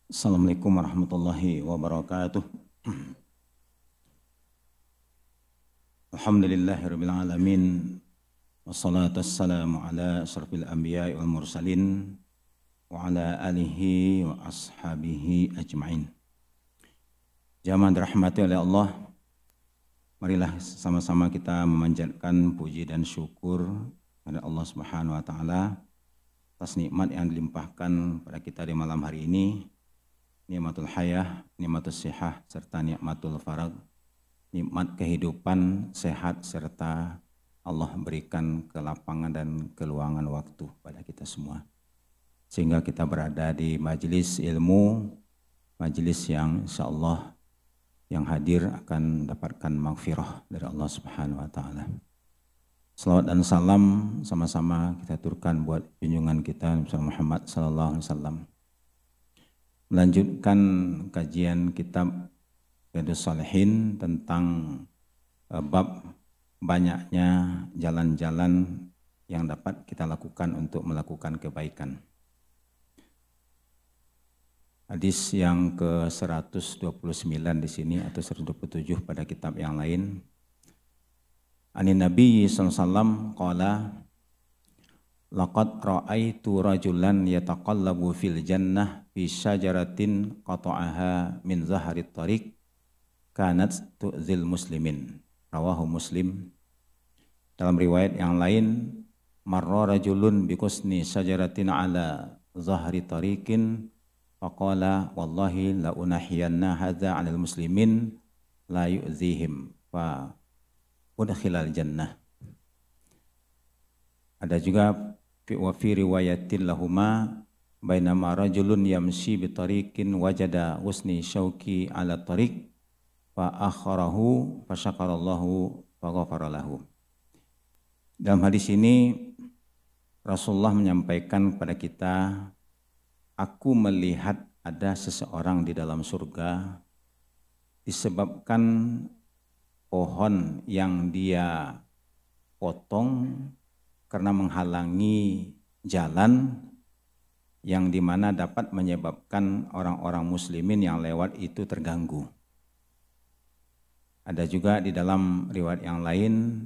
Assalamualaikum warahmatullahi wabarakatuh. Alhamdulillahirabbil alamin. Wassalatu wassalamu ala asyrafil anbiya'i wal mursalin wa ala alihi wa ashabihi ajmain. Jamaah dirahmati oleh Allah, marilah sama-sama kita memanjatkan puji dan syukur kepada Allah Subhanahu wa taala atas nikmat yang dilimpahkan pada kita di malam hari ini. Nikmatul hayah, nikmatul sihah, serta nikmatul farag, nikmat kehidupan, sehat, serta Allah berikan kelapangan dan keluangan waktu pada kita semua. Sehingga kita berada di majelis ilmu, majelis yang insya Allah yang hadir akan mendapatkan maghfirah dari Allah Subhanahu wa taala. Salawat dan salam sama-sama kita aturkan buat junjungan kita Nabi Muhammad sallallahu alaihi wasallam. Melanjutkan kajian kitab Riyadhus Shalihin tentang bab banyaknya jalan-jalan yang dapat kita lakukan untuk melakukan kebaikan. Hadis yang ke-129 di sini atau 127 pada kitab yang lain. Anin Nabi sallallahu alaihi wasallam qala laqad ra'aitu rajulan yataqallabu fil jannah fi syajaratin qata'aha min zaharit tariq kanat tu'zil muslimin. Rawahu Muslim. Dalam riwayat yang lain, marra rajulun biqusni syajaratin ala zahri tariqin faqala wallahi la unahiyanna hadza 'alal muslimin la yu'zihim fa udkhilal jannah. Ada juga wa fi riwayatin lahuma bainama rajulun yamshi bi tariqin wajada husni syauqi ala tariq fa akharahu fa syakarallahu fa ghafara lahu. Dalam hadis ini Rasulullah menyampaikan kepada kita, aku melihat ada seseorang di dalam surga disebabkan pohon yang dia potong karena menghalangi jalan yang dimana dapat menyebabkan orang-orang muslimin yang lewat itu terganggu. Ada juga di dalam riwayat yang lain,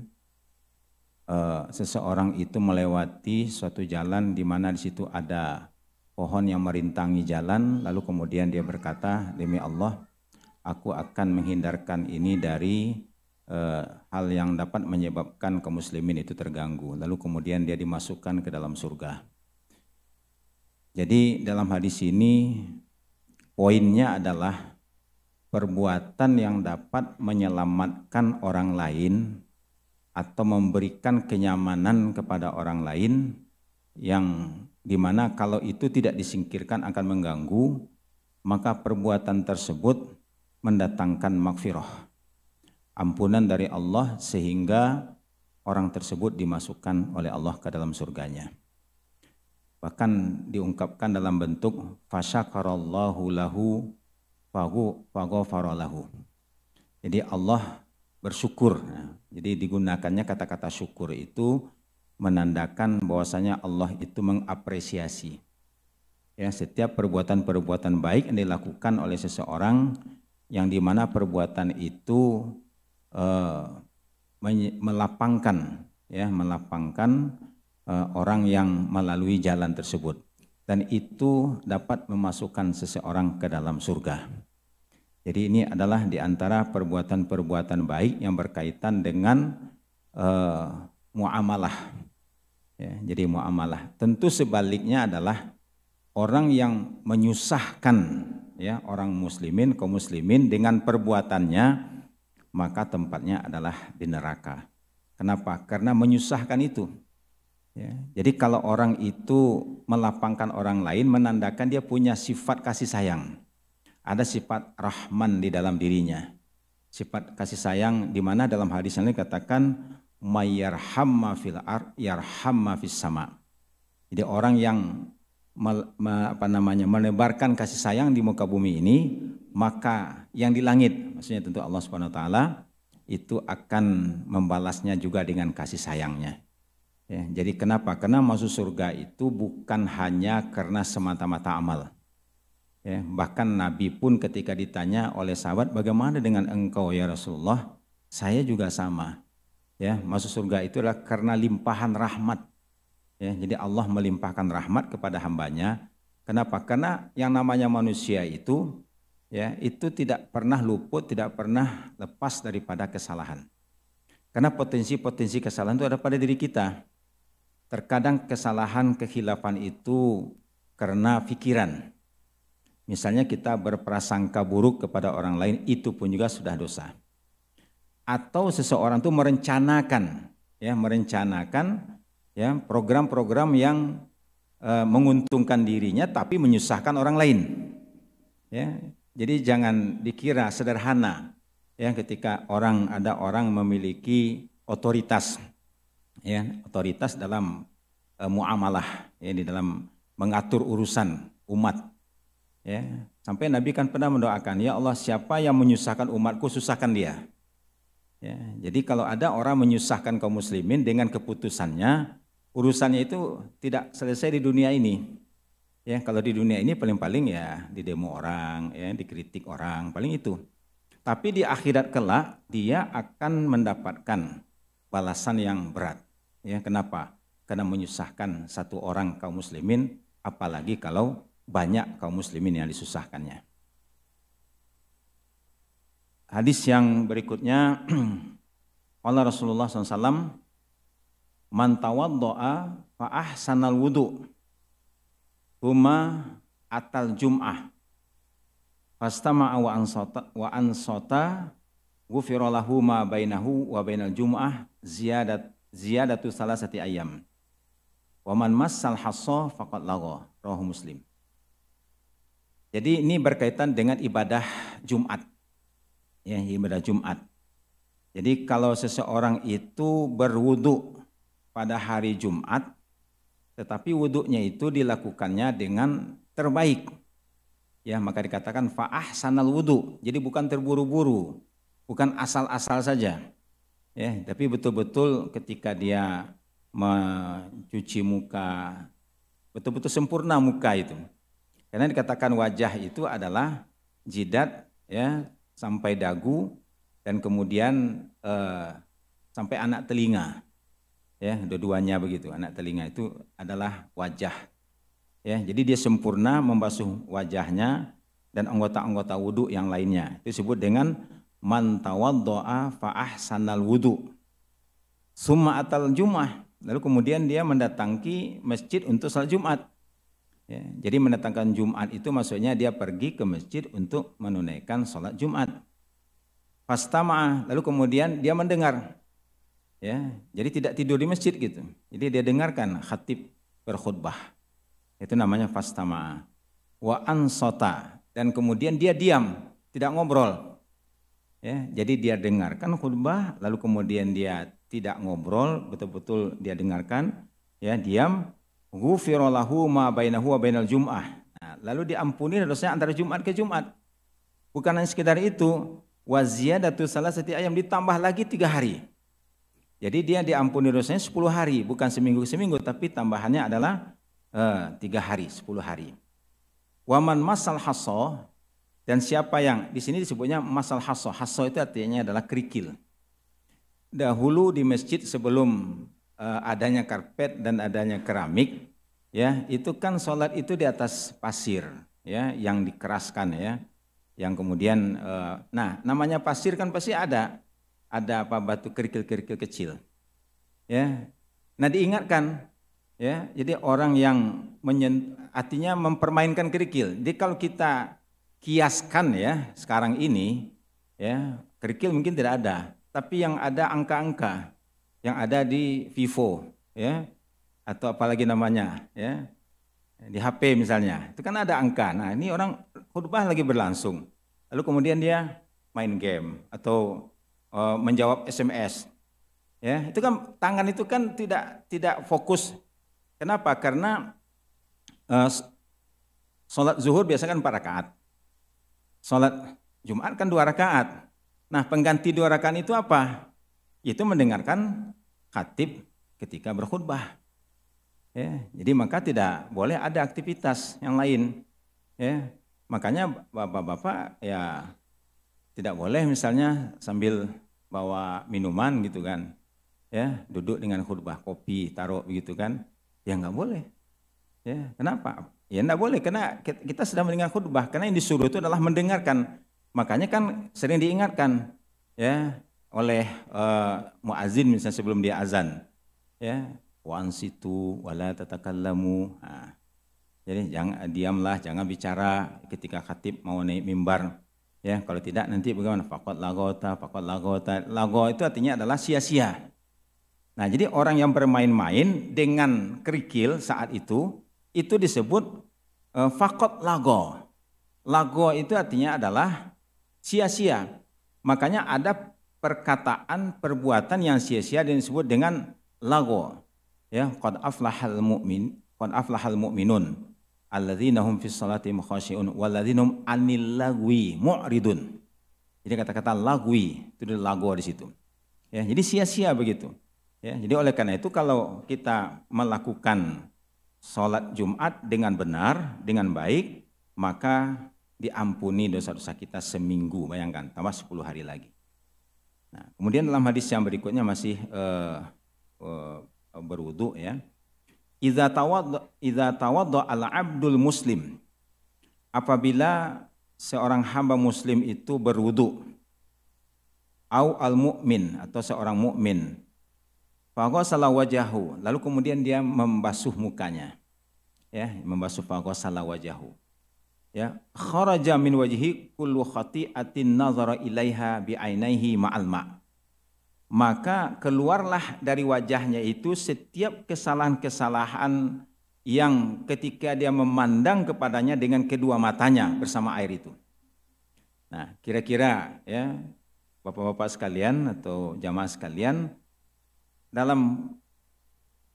seseorang itu melewati suatu jalan di mana di situ ada pohon yang merintangi jalan, lalu kemudian dia berkata, demi Allah, aku akan menghindarkan ini dari hal yang dapat menyebabkan kaum muslimin itu terganggu. Lalu kemudian dia dimasukkan ke dalam surga. Jadi dalam hadis ini poinnya adalah perbuatan yang dapat menyelamatkan orang lain atau memberikan kenyamanan kepada orang lain yang dimana kalau itu tidak disingkirkan akan mengganggu, maka perbuatan tersebut mendatangkan maghfirah, ampunan dari Allah sehingga orang tersebut dimasukkan oleh Allah ke dalam surganya. Bahkan diungkapkan dalam bentuk fasyakarallahu lahu faghafara lahu. Jadi Allah bersyukur. Jadi digunakannya kata-kata syukur itu menandakan bahwasanya Allah itu mengapresiasi ya setiap perbuatan-perbuatan baik yang dilakukan oleh seseorang yang dimana perbuatan itu melapangkan orang yang melalui jalan tersebut, dan itu dapat memasukkan seseorang ke dalam surga. Jadi ini adalah di antara perbuatan-perbuatan baik yang berkaitan dengan muamalah. Ya, jadi muamalah. Tentu sebaliknya adalah orang yang menyusahkan ya orang muslimin, kaum muslimin dengan perbuatannya, maka tempatnya adalah di neraka. Kenapa? Karena menyusahkan itu. Ya, jadi kalau orang itu melapangkan orang lain menandakan dia punya sifat kasih sayang. Ada sifat rahman di dalam dirinya. Sifat kasih sayang di mana dalam hadis ini dikatakan mayyarhamma fil ard yarhamma fis sama. Jadi orang yang menebarkan kasih sayang di muka bumi ini, maka yang di langit, maksudnya tentu Allah Subhanahu wa taala, itu akan membalasnya juga dengan kasih sayangnya. Ya, jadi kenapa? Karena masuk surga itu bukan hanya karena semata-mata amal. Ya, bahkan Nabi pun ketika ditanya oleh sahabat, bagaimana dengan engkau ya Rasulullah? Saya juga sama. Ya, masuk surga itu adalah karena limpahan rahmat. Ya, jadi Allah melimpahkan rahmat kepada hambanya. Kenapa? Karena yang namanya manusia itu, ya, itu tidak pernah luput, tidak pernah lepas daripada kesalahan. Karena potensi-potensi kesalahan itu ada pada diri kita. Terkadang kesalahan, kekhilafan itu karena pikiran. Misalnya kita berprasangka buruk kepada orang lain, itu pun juga sudah dosa. Atau seseorang itu merencanakan ya program-program yang menguntungkan dirinya tapi menyusahkan orang lain. Ya, jadi jangan dikira sederhana ya ketika ada orang memiliki otoritas, ya otoritas dalam muamalah, ya di dalam mengatur urusan umat. Ya, sampai Nabi kan pernah mendoakan, ya Allah siapa yang menyusahkan umatku, susahkan dia. Ya, jadi kalau ada orang menyusahkan kaum muslimin dengan keputusannya, urusannya itu tidak selesai di dunia ini. Ya, kalau di dunia ini paling-paling ya di demo orang, ya dikritik orang, paling itu. Tapi di akhirat kelak dia akan mendapatkan balasan yang berat. Ya, kenapa? Karena menyusahkan satu orang kaum muslimin, apalagi kalau banyak kaum muslimin yang disusahkannya. Hadis yang berikutnya, Allah Rasulullah SAW, man tawaddo'a fa ahsanal wudu huma atal jum'ah fastama'a wa ansota ghufira lahu ma bainahu wa bainal jum'ah ziyadatu salasati ayyam wa man massal hassa faqad lagha, rawahu Muslim. Jadi ini berkaitan dengan ibadah Jumat. Ya, ibadah Jumat. Jadi kalau seseorang itu berwudu pada hari Jumat, tetapi wudunya itu dilakukannya dengan terbaik, ya maka dikatakan fa ahsanal wudu. Jadi bukan terburu-buru, bukan asal-asal saja, ya, tapi betul-betul ketika dia mencuci muka, betul-betul sempurna muka itu. Karena dikatakan wajah itu adalah jidat, ya, sampai dagu dan kemudian sampai anak telinga, ya, dua-duanya begitu. Anak telinga itu adalah wajah, ya. Jadi dia sempurna membasuh wajahnya dan anggota-anggota wudhu yang lainnya. Itu disebut dengan man tawaddo'a fa ahsanal wudhu summa atal jum'ah. Lalu kemudian dia mendatangi masjid untuk salat Jumat. Ya, jadi mendatangkan Jumat itu maksudnya dia pergi ke masjid untuk menunaikan sholat Jumat. Fastama'a, lalu kemudian dia mendengar. Ya, jadi tidak tidur di masjid gitu. Jadi dia dengarkan khatib berkhutbah. Itu namanya fastama'a. Wa ansota, dan kemudian dia diam, tidak ngobrol. Ya, jadi dia dengarkan khutbah, lalu kemudian dia tidak ngobrol, betul-betul dia dengarkan, ya diam. Ghufira lahu ma bainahu wa bainal jum'ah. Nah, lalu diampuni dosanya antara Jumat ke Jumat. Bukan hanya sekedar itu, wa ziyadatu salasati ayyam, ditambah lagi 3 hari. Jadi dia diampuni dosanya 10 hari, bukan seminggu, tapi tambahannya adalah 3 hari, 10 hari. Wa man masal hassa, dan siapa yang di sini disebutnya masal hassa. Hassa itu artinya adalah kerikil. Dahulu di masjid sebelum adanya karpet dan adanya keramik, ya itu kan sholat itu di atas pasir, ya yang dikeraskan, ya yang kemudian nah namanya pasir kan pasti ada apa batu kerikil-kerikil kecil, ya. Nah diingatkan, ya, jadi orang yang artinya mempermainkan kerikil. Jadi kalau kita kiaskan, ya sekarang ini, ya kerikil mungkin tidak ada, tapi yang ada angka-angka yang ada di Vivo, ya, atau apalagi namanya, ya, di HP misalnya, itu kan ada angka. Nah ini orang khutbah lagi berlangsung, lalu kemudian dia main game atau menjawab SMS, ya, itu kan tangan itu kan tidak fokus. Kenapa? Karena sholat zuhur biasanya kan 4 rakaat, sholat Jumat kan 2 rakaat. Nah pengganti 2 rakaat itu apa? Itu mendengarkan khatib ketika berkhutbah. Ya, jadi maka tidak boleh ada aktivitas yang lain. Ya, Makanya bapak-bapak ya tidak boleh misalnya sambil bawa minuman gitu kan, ya duduk dengan khutbah kopi taruh begitu kan, ya nggak boleh. Ya kenapa? Ya nggak boleh karena kita sedang mendengar khutbah, karena yang disuruh itu adalah mendengarkan. Makanya kan sering diingatkan ya oleh muazin misalnya sebelum dia azan, ya wansitu wala tatakallamu. Nah, jadi jangan diamlah, jangan bicara ketika khatib mau naik mimbar. Ya, kalau tidak nanti bagaimana? Faqad lagota, faqad lagota. Lago itu artinya adalah sia-sia. Nah, jadi orang yang bermain-main dengan kerikil saat itu disebut faqad lago. Lago itu artinya adalah sia-sia. Makanya ada perkataan perbuatan yang sia-sia dan disebut dengan lago. Ya, qad aflahal mu'min, qad aflahal mu'minun. Alladzina hum fis salati khashi'un walladzina hum 'anil lagwi mu'ridun. Jadi kata-kata lagwi itu lago di situ. Ya, jadi sia-sia begitu. Ya, jadi oleh karena itu kalau kita melakukan sholat Jumat dengan benar, dengan baik, maka diampuni dosa-dosa kita seminggu, bayangkan, tambah 10 hari lagi. Nah, kemudian dalam hadis yang berikutnya masih berwudu ya. Idza tawadda al-'abdul muslim, apabila seorang hamba muslim itu berwudu, au al-mu'min atau seorang mukmin, faghasala wajahu, lalu kemudian dia membasuh mukanya, ya, membasuh faghasala wajahu, ya, kharaja min wajhi kullu khati'atin nazara ilaiha bi'ainaihi ma'al ma', maka keluarlah dari wajahnya itu setiap kesalahan-kesalahan yang ketika dia memandang kepadanya dengan kedua matanya bersama air itu. Nah, kira-kira ya Bapak-bapak sekalian atau jamaah sekalian, dalam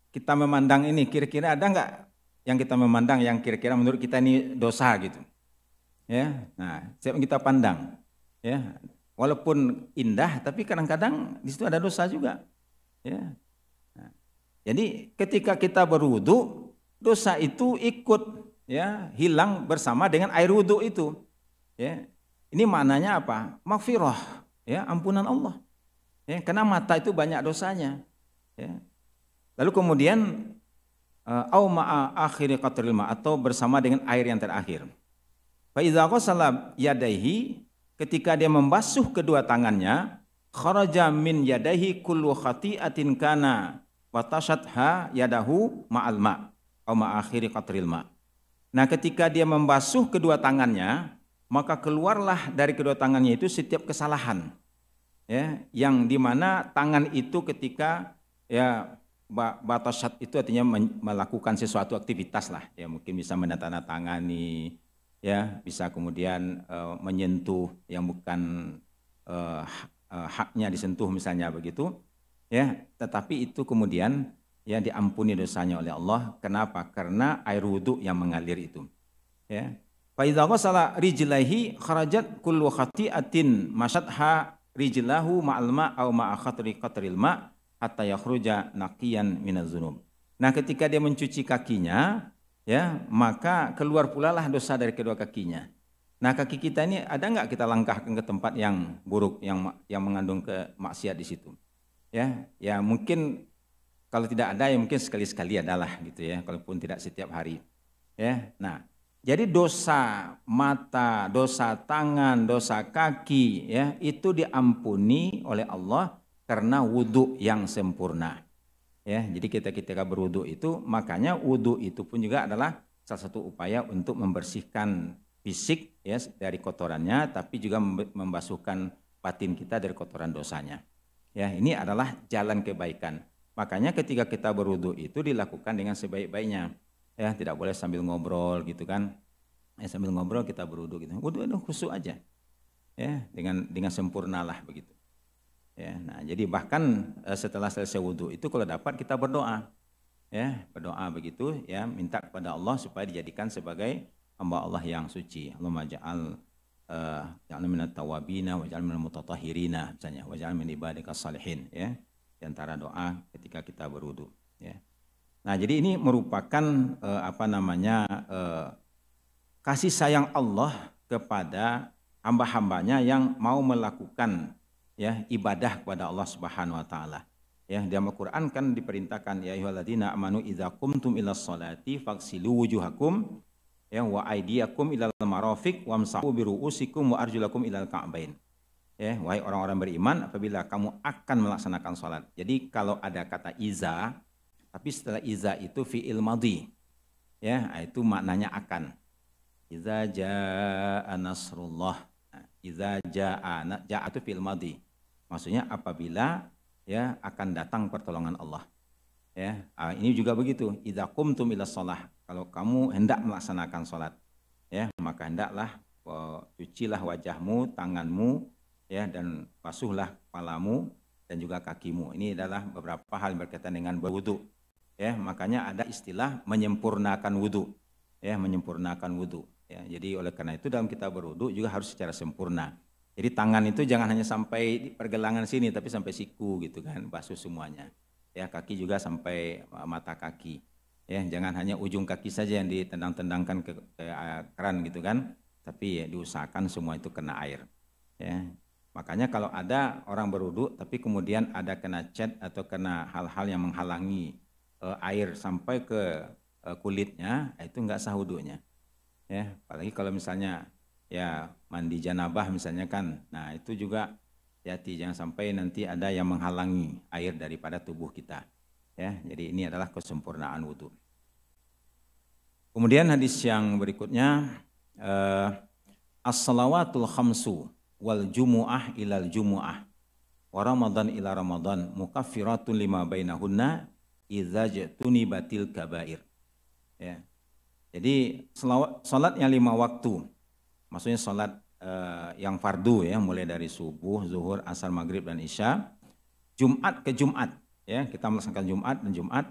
kita memandang ini kira-kira ada nggak yang kita memandang yang kira-kira menurut kita ini dosa gitu? Ya, nah, siapa kita pandang? Ya. Walaupun indah, tapi kadang-kadang di situ ada dosa juga. Ya. Nah, jadi ketika kita berwudu, dosa itu ikut ya hilang bersama dengan air wudu itu. Ya. Ini maknanya apa? Maghfirah, ya ampunan Allah. Ya, karena mata itu banyak dosanya. Ya. Lalu kemudian au ma'a akhiri qatril ma, atau bersama dengan air yang terakhir. Fa idza ghasala yadaihi, ketika dia membasuh kedua tangannya, kharaja min yadaihi kullu khati'atin kana watashatha yadahu ma'al ma' atau ma'akhiri qatril ma'. Nah, ketika dia membasuh kedua tangannya, maka keluarlah dari kedua tangannya itu setiap kesalahan. Ya, yang dimana tangan itu ketika ya batasat itu artinya melakukan sesuatu aktivitas lah, ya mungkin bisa menandatangani, ya bisa kemudian menyentuh yang bukan haknya disentuh misalnya begitu, ya, tetapi itu kemudian ya diampuni dosanya oleh Allah. Kenapa? Karena air wudu yang mengalir itu, ya. Fa idza ghasala rijlaihi kharajat kullu khati'atin masyadha rijlahu ma'al ma' aw ma'a qatril ma' hatta yakhruja naqiyan minaz dzunub. Nah, ketika dia mencuci kakinya, ya, maka keluar pula lah dosa dari kedua kakinya. Nah, kaki kita ini ada nggak kita langkahkan ke tempat yang buruk, yang mengandung kemaksiat di situ? Ya, ya mungkin kalau tidak ada ya mungkin sekali-sekali adalah gitu ya, kalaupun tidak setiap hari. Ya, nah, jadi dosa mata, dosa tangan, dosa kaki, ya itu diampuni oleh Allah karena wudhu yang sempurna. Ya, jadi ketika berwudu itu, makanya wudu itu pun juga adalah salah satu upaya untuk membersihkan fisik ya dari kotorannya, tapi juga membasuhkan batin kita dari kotoran dosanya. Ya, ini adalah jalan kebaikan. Makanya ketika kita berwudu itu dilakukan dengan sebaik-baiknya. Ya, tidak boleh sambil ngobrol gitu kan. Ya, sambil ngobrol kita berwudu gitu. Wudu itu khusyuk aja. Ya, dengan sempurnalah begitu. Ya, nah jadi bahkan setelah selesai wudhu itu kalau dapat kita berdoa, ya berdoa begitu, ya minta kepada Allah supaya dijadikan sebagai hamba Allah yang suci. Allahumma ja'alna minat tawabina wa ja'alna minal mutatahhirina, misalnya wa ja'alna min ibadikas salihin, ya di antara doa ketika kita berwudhu. Ya. Nah jadi ini merupakan kasih sayang Allah kepada hamba-hambanya yang mau melakukan ya ibadah kepada Allah Subhanahu wa taala. Ya, di Al-Qur'an kan diperintahkan ya ayyuhalladzina amanu idza qumtum ilas sholati faghsilu wujuhakum ya wa aydiyakum ilal marafiq wamsahu biruusikum wa arjulakum ilal ka'bain. Ya, wahai orang-orang beriman, apabila kamu akan melaksanakan sholat. Jadi kalau ada kata iza, tapi setelah iza itu fi'il madhi. Ya, itu maknanya akan. Iza jaa nasrullah. Nah, iza jaa itu fi'il madhi. Maksudnya apabila ya akan datang pertolongan Allah. Ya, ini juga begitu. Idza qumtum ilas shalah. Kalau kamu hendak melaksanakan sholat, ya, maka hendaklah cucilah wajahmu, tanganmu, ya, dan basuhlah kepalamu dan juga kakimu. Ini adalah beberapa hal berkaitan dengan berwudu. Ya, makanya ada istilah menyempurnakan wudu. Ya, menyempurnakan wudu. Ya, jadi oleh karena itu dalam kita berwudu juga harus secara sempurna. Jadi tangan itu jangan hanya sampai di pergelangan sini, tapi sampai siku gitu kan, basuh semuanya. Ya, kaki juga sampai mata kaki. Ya, jangan hanya ujung kaki saja yang ditendang-tendangkan ke keran gitu kan, tapi ya, diusahakan semua itu kena air. Ya. Makanya kalau ada orang berwudu tapi kemudian ada kena cat atau kena hal-hal yang menghalangi air sampai ke kulitnya, itu enggak sah wudunya. Ya, apalagi kalau misalnya ya mandi janabah misalnya kan, nah itu juga hati jangan sampai nanti ada yang menghalangi air daripada tubuh kita. Ya, jadi ini adalah kesempurnaan wudu. Kemudian hadis yang berikutnya, as-salawatul khamsu wal jumu'ah ilal jumu'ah wa ramadan ila ramadan mukaffiratun lima bainahunna idza jatunibatil kabair. Ya. Jadi salat yang 5 waktu, maksudnya salat yang fardu ya, mulai dari subuh, zuhur, asar, maghrib dan isya, Jumat ke Jumat ya, kita melaksanakan Jumat dan Jumat,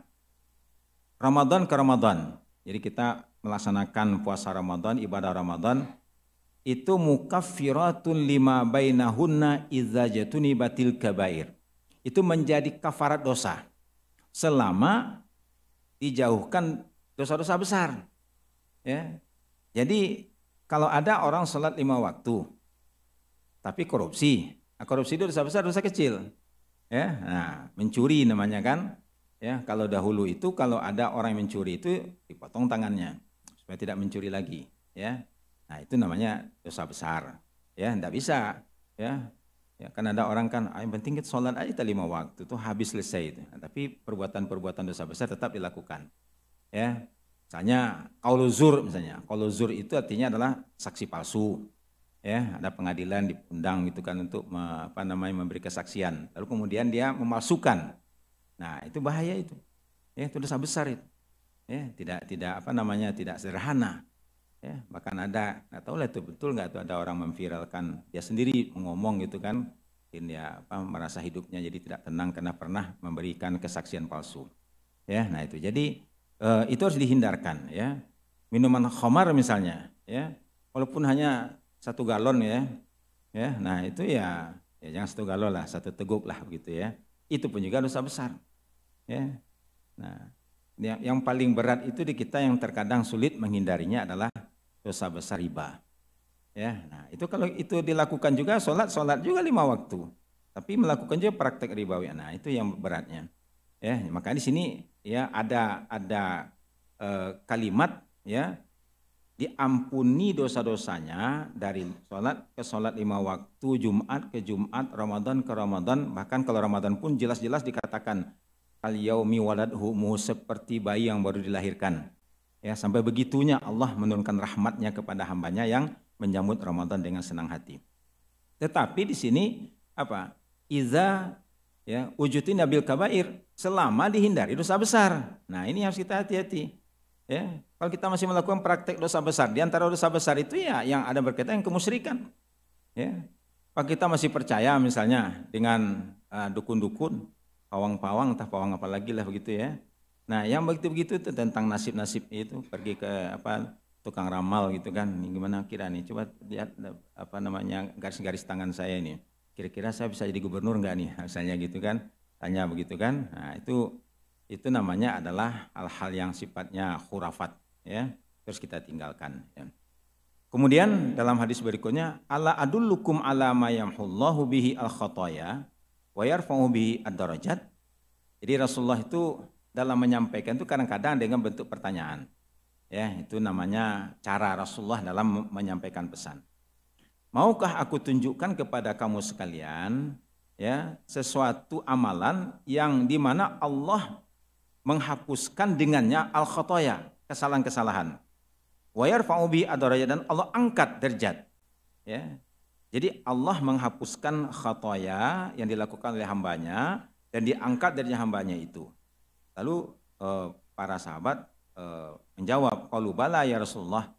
Ramadan ke Ramadan. Jadi kita melaksanakan puasa Ramadan, ibadah Ramadan itu mukaffiratun lima bainahunna idza jatunibatil kabair. Itu menjadi kafarat dosa selama dijauhkan dosa-dosa besar. Ya. Jadi kalau ada orang sholat 5 waktu tapi korupsi, nah, korupsi itu dosa besar, dosa kecil. Ya, nah, mencuri namanya kan. Ya, kalau dahulu itu kalau ada orang yang mencuri itu dipotong tangannya supaya tidak mencuri lagi. Ya, nah itu namanya dosa besar. Ya, tidak bisa. Ya, ya kan ada orang kan, yang penting kita sholat aja 5 waktu itu habis selesai itu. Nah, tapi perbuatan-perbuatan dosa besar tetap dilakukan. Ya, misalnya qaulu zur misalnya. Qaulu zur itu artinya adalah saksi palsu. Ya, ada pengadilan diundang gitu kan untuk memberi kesaksian. Lalu kemudian dia memalsukan. Nah, itu bahaya itu. Ya, itu dosa besar itu. Ya, tidak sederhana. Ya, bahkan ada, nggak tahu lah itu betul nggak tuh, ada orang memviralkan dia sendiri ngomong gitu kan, mungkin ya merasa hidupnya jadi tidak tenang karena pernah memberikan kesaksian palsu. Ya, nah itu jadi itu harus dihindarkan ya. Minuman khamar misalnya, ya, walaupun hanya 1 galon ya, nah itu ya jangan 1 galon lah, 1 teguk lah begitu ya. Itu pun juga dosa besar. Ya, nah yang paling berat itu di kita yang terkadang sulit menghindarinya adalah dosa besar riba. Ya, nah itu kalau itu dilakukan juga sholat juga 5 waktu, tapi melakukan juga praktek ribawi. Nah itu yang beratnya. Ya, maka di sini ya ada kalimat ya, diampuni dosa-dosanya dari sholat ke sholat 5 waktu, Jumat ke Jumat, Ramadan ke Ramadan. Bahkan kalau Ramadan pun jelas-jelas dikatakan al-yaumi waladhumu, seperti bayi yang baru dilahirkan. Ya, sampai begitunya Allah menurunkan rahmatnya kepada hambanya yang menyambut Ramadan dengan senang hati. Tetapi di sini apa? Iza ya ujutin nabil kabair, selama dihindari dosa besar. Nah, ini harus kita hati-hati. Ya, kalau kita masih melakukan praktek dosa besar, di antara dosa besar itu ya yang ada berkaitan dengan kemusyrikan. Ya. Kalau kita masih percaya misalnya dengan dukun-dukun, pawang-pawang, entah pawang apa lagi lah begitu ya. Nah, yang begitu-begitu itu tentang nasib-nasib itu, pergi ke tukang ramal gitu kan. Ini gimana kira nih? Coba lihat garis-garis tangan saya ini. Kira-kira saya bisa jadi gubernur enggak nih? Misalnya gitu kan. Tanya begitu kan. Nah, itu namanya adalah hal-hal yang sifatnya khurafat ya. Terus kita tinggalkan ya. Kemudian dalam hadis berikutnya, ala adullukum ala ma yamhullahu bihi al-khataya wa yarfa'u bihi ad-darajat. Jadi Rasulullah itu dalam menyampaikan itu kadang-kadang dengan bentuk pertanyaan. Ya, itu namanya cara Rasulullah dalam menyampaikan pesan. Maukah aku tunjukkan kepada kamu sekalian ya sesuatu amalan yang dimana Allah menghapuskan dengannya al-khataya, kesalahan-kesalahan. Wa yarfa'u bihi ad-darajat, dan Allah angkat derajat. Ya. Jadi Allah menghapuskan khataya yang dilakukan oleh hambanya dan diangkat dari hambanya itu. Lalu para sahabat menjawab, qalu bala ya Rasulullah.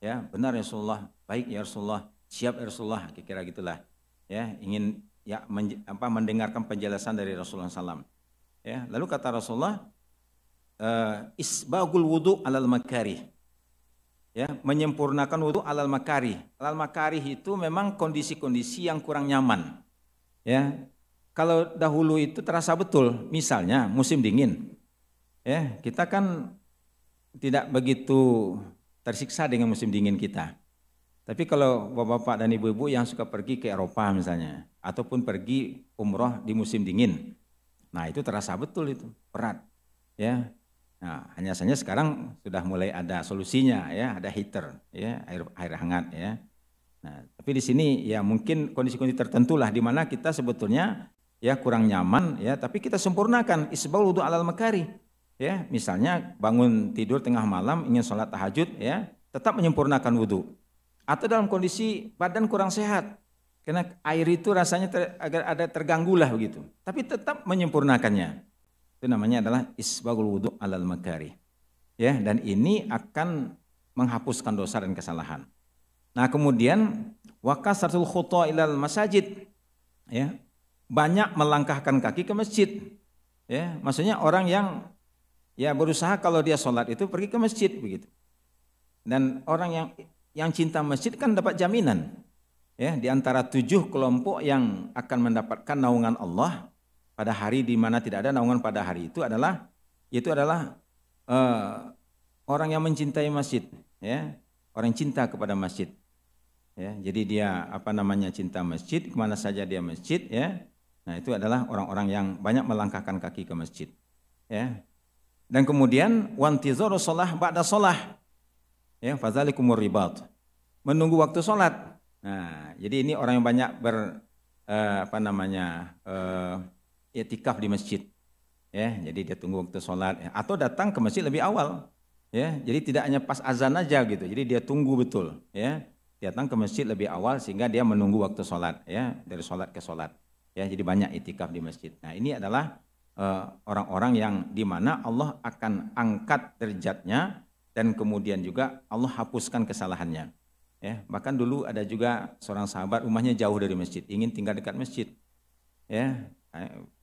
Ya, benar ya Rasulullah, baik ya Rasulullah, siap ya Rasulullah, kira-kira gitulah. Ya, ingin ya mendengarkan penjelasan dari Rasulullah SAW. Ya, lalu kata Rasulullah, isbagul wudu alal makarih. Ya, menyempurnakan wudu alal makarih. Alal makarih itu memang kondisi-kondisi yang kurang nyaman. Ya, kalau dahulu itu terasa betul, misalnya musim dingin. Ya, kita kan tidak begitu tersiksa dengan musim dingin kita. Tapi kalau bapak-bapak dan ibu-ibu yang suka pergi ke Eropa misalnya, ataupun pergi umroh di musim dingin, nah itu terasa betul itu, berat. Ya, nah hanya saja sekarang sudah mulai ada solusinya ya, ada heater, ya air hangat ya. Nah tapi di sini ya mungkin kondisi-kondisi tertentu lah di mana kita sebetulnya ya kurang nyaman ya, tapi kita sempurnakan isbaul wudu alal makari. Ya, misalnya bangun tidur tengah malam ingin sholat tahajud ya, tetap menyempurnakan wudu. Atau dalam kondisi badan kurang sehat, karena air itu rasanya agak ada terganggu lah begitu, tapi tetap menyempurnakannya. Itu namanya adalah isbagul wudu alal makari. Ya, dan ini akan menghapuskan dosa dan kesalahan. Nah, kemudian wakasratul khutha ilal masajid. Ya, banyak melangkahkan kaki ke masjid. Ya, maksudnya orang yang ya berusaha kalau dia sholat itu pergi ke masjid begitu. Dan orang yang cinta masjid kan dapat jaminan. Ya, di antara 7 kelompok yang akan mendapatkan naungan Allah pada hari di mana tidak ada naungan pada hari itu adalah orang yang mencintai masjid, ya, orang cinta kepada masjid. Ya, jadi dia cinta masjid, kemana saja dia masjid, ya. Nah itu adalah orang-orang yang banyak melangkahkan kaki ke masjid. Ya. Dan kemudian wantizaru shalah ba'da shalah. Ya, fadzalikumur ribat. Menunggu waktu sholat. Nah, jadi ini orang yang banyak i'tikaf di masjid. Ya, jadi dia tunggu waktu sholat ya. Atau datang ke masjid lebih awal. Ya, jadi tidak hanya pas azan aja gitu. Jadi dia tunggu betul, ya. Datang ke masjid lebih awal sehingga dia menunggu waktu sholat, ya, dari sholat ke sholat. Ya, jadi banyak i'tikaf di masjid. Nah, ini adalah orang-orang yang dimana Allah akan angkat derajatnya dan kemudian juga Allah hapuskan kesalahannya. Ya, bahkan dulu ada juga seorang sahabat rumahnya jauh dari masjid, ingin tinggal dekat masjid. Ya,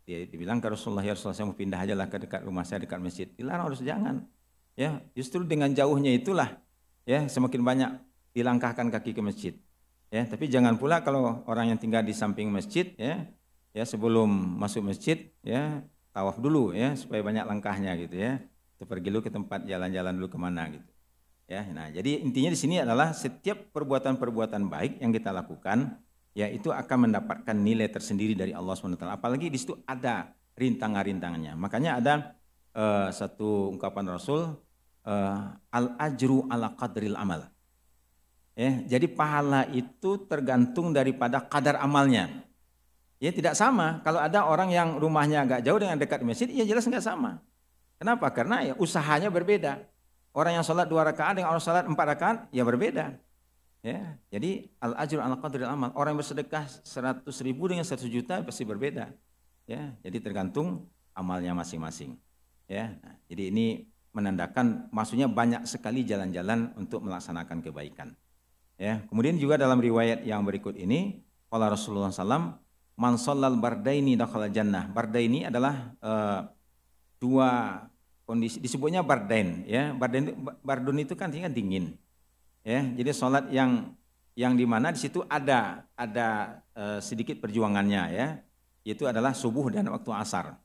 dia dibilang ke Rasulullah, ya Rasulullah, saya mau pindah aja lah ke dekat rumah saya, dekat masjid. Dilarang, harus jangan. Ya, justru dengan jauhnya itulah ya semakin banyak dilangkahkan kaki ke masjid. Ya, tapi jangan pula kalau orang yang tinggal di samping masjid ya sebelum masuk masjid ya tawaf dulu ya supaya banyak langkahnya gitu ya. Pergi dulu ke tempat jalan-jalan dulu kemana gitu. Ya, nah jadi intinya di sini adalah setiap perbuatan-perbuatan baik yang kita lakukan ya itu akan mendapatkan nilai tersendiri dari Allah SWT. Apalagi di situ ada rintangan-rintangannya. Makanya ada satu ungkapan Rasul, al-ajru ala qadril amal. Ya, jadi pahala itu tergantung daripada kadar amalnya. Ya tidak sama. Kalau ada orang yang rumahnya agak jauh dengan dekat masjid, ya jelas nggak sama. Kenapa? Karena ya usahanya berbeda. Orang yang sholat 2 rakaat dengan orang sholat 4 rakaat ya berbeda. Ya, jadi al-ajru ala qadril amal. Orang yang bersedekah 100.000 dengan 100 juta pasti berbeda. Ya, jadi tergantung amalnya masing-masing. Ya, nah, jadi ini menandakan maksudnya banyak sekali jalan-jalan untuk melaksanakan kebaikan. Ya, kemudian juga dalam riwayat yang berikut ini, qala Rasulullah SAW, man shallal bardaini dakhala jannah. Bardaini adalah 2 kondisi, disebutnya bardain. Ya, bardun itu kan artinya dingin. Ya, jadi sholat yang dimana di situ ada sedikit perjuangannya ya, itu adalah subuh dan waktu asar.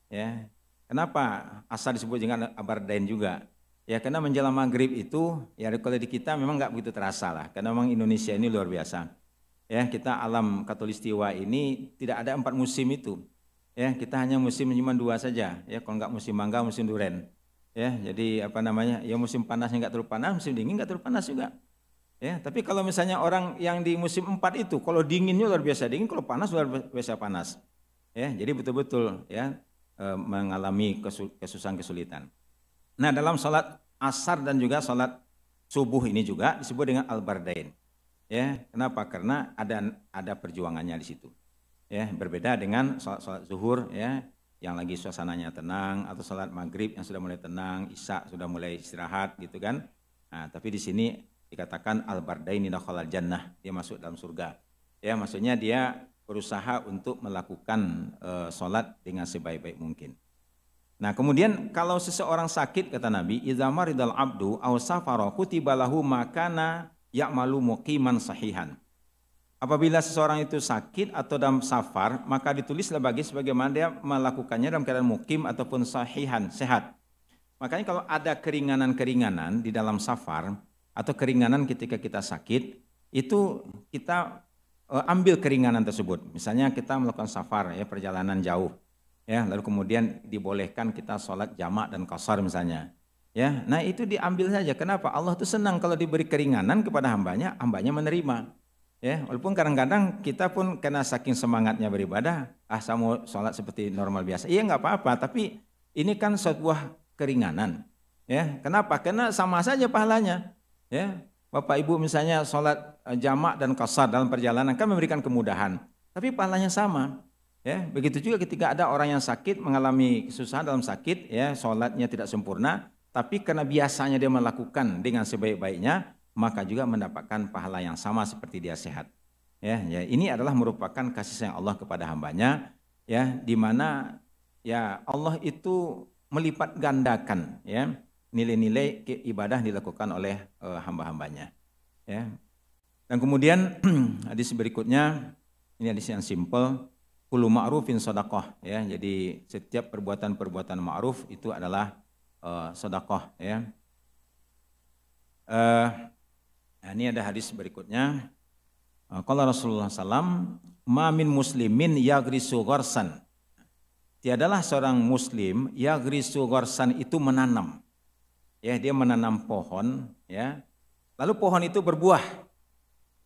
Ya, kenapa asar disebut dengan bardain juga? Ya karena menjelang maghrib itu ya kalau di kita memang nggak begitu terasa lah, karena memang Indonesia ini luar biasa. Ya kita alam Katulistiwa ini tidak ada 4 musim itu. Ya kita hanya musim cuma 2 saja. Ya kalau nggak musim mangga, musim duren. Ya jadi apa namanya? Ya musim panasnya nggak terlalu panas, musim dingin nggak terlalu panas juga. Ya tapi kalau misalnya orang yang di musim 4 itu, kalau dinginnya luar biasa dingin, kalau panas luar biasa panas. Ya jadi betul-betul ya mengalami kesusahan kesulitan. Nah dalam sholat asar dan juga sholat subuh ini juga disebut dengan al-bardain. Ya, kenapa? Karena ada perjuangannya di situ. Ya, berbeda dengan sholat zuhur ya, yang lagi suasananya tenang, atau sholat maghrib yang sudah mulai tenang, isya sudah mulai istirahat gitu kan. Nah, tapi di sini dikatakan al-bardain dakhalal jannah, dia masuk dalam surga. Ya, maksudnya dia berusaha untuk melakukan sholat dengan sebaik-baik mungkin. Nah kemudian kalau seseorang sakit kata Nabi, idza maridal abdu aw safara kutiba lahu makana ya'malu muqiman sahihan. Apabila seseorang itu sakit atau dalam safar, maka ditulislah sebagaimana dia melakukannya dalam keadaan mukim ataupun sahihan, sehat. Makanya kalau ada keringanan-keringanan di dalam safar atau keringanan ketika kita sakit, itu kita ambil keringanan tersebut. Misalnya kita melakukan safar ya, perjalanan jauh. Ya, lalu kemudian dibolehkan kita sholat jamak dan qasar misalnya. Ya, nah itu diambil saja. Kenapa? Allah tuh senang kalau diberi keringanan kepada hambanya, hambanya menerima. Ya, walaupun kadang-kadang kita pun karena saking semangatnya beribadah, saya mau sholat seperti normal biasa. Iya nggak apa-apa, tapi ini kan sebuah keringanan. Ya, kenapa? Karena sama saja pahalanya. Ya, Bapak Ibu misalnya sholat jamak dan qasar dalam perjalanan kan memberikan kemudahan, tapi pahalanya sama. Ya, begitu juga ketika ada orang yang sakit mengalami kesusahan dalam sakit, ya sholatnya tidak sempurna, tapi karena biasanya dia melakukan dengan sebaik-baiknya, maka juga mendapatkan pahala yang sama seperti dia sehat. Ya, ini adalah merupakan kasih sayang Allah kepada hambanya, ya, di mana ya Allah itu melipat gandakan, ya, nilai-nilai ibadah dilakukan oleh hamba-hambanya. Ya, dan kemudian hadis berikutnya ini hadis yang simpel. Kullu ma'rufin sedekah ya. Jadi setiap perbuatan-perbuatan ma'ruf itu adalah sedekah ya. Nah, ini ada hadis berikutnya. Qala Rasulullah sallam, "Ma min muslimin yagrisu gharsan." Tiadalah seorang muslim yagrisu gharsan itu menanam. Ya, dia menanam pohon ya. Lalu pohon itu berbuah.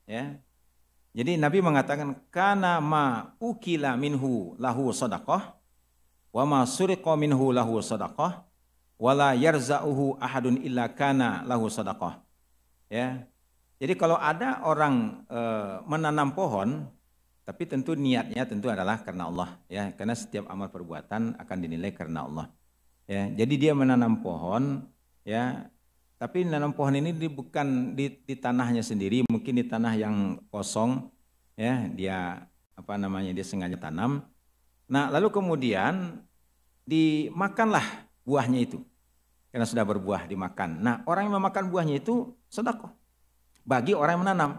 Ya. Jadi Nabi mengatakan kana ma ukila minhu lahu sadaqah wa ma suriqa minhu lahu sadaqah wala yarza'uhu ahadun illa kana lahu sadaqah. Ya. Jadi kalau ada orang menanam pohon, tapi tentu niatnya tentu adalah karena Allah ya, karena setiap amal perbuatan akan dinilai karena Allah. Ya, jadi dia menanam pohon ya, tapi menanam pohon ini bukan di tanahnya sendiri, mungkin di tanah yang kosong ya, dia apa namanya dia sengaja tanam. Nah, lalu kemudian dimakanlah buahnya itu. Karena sudah berbuah dimakan. Nah, orang yang memakan buahnya itu sedekah bagi orang yang menanam.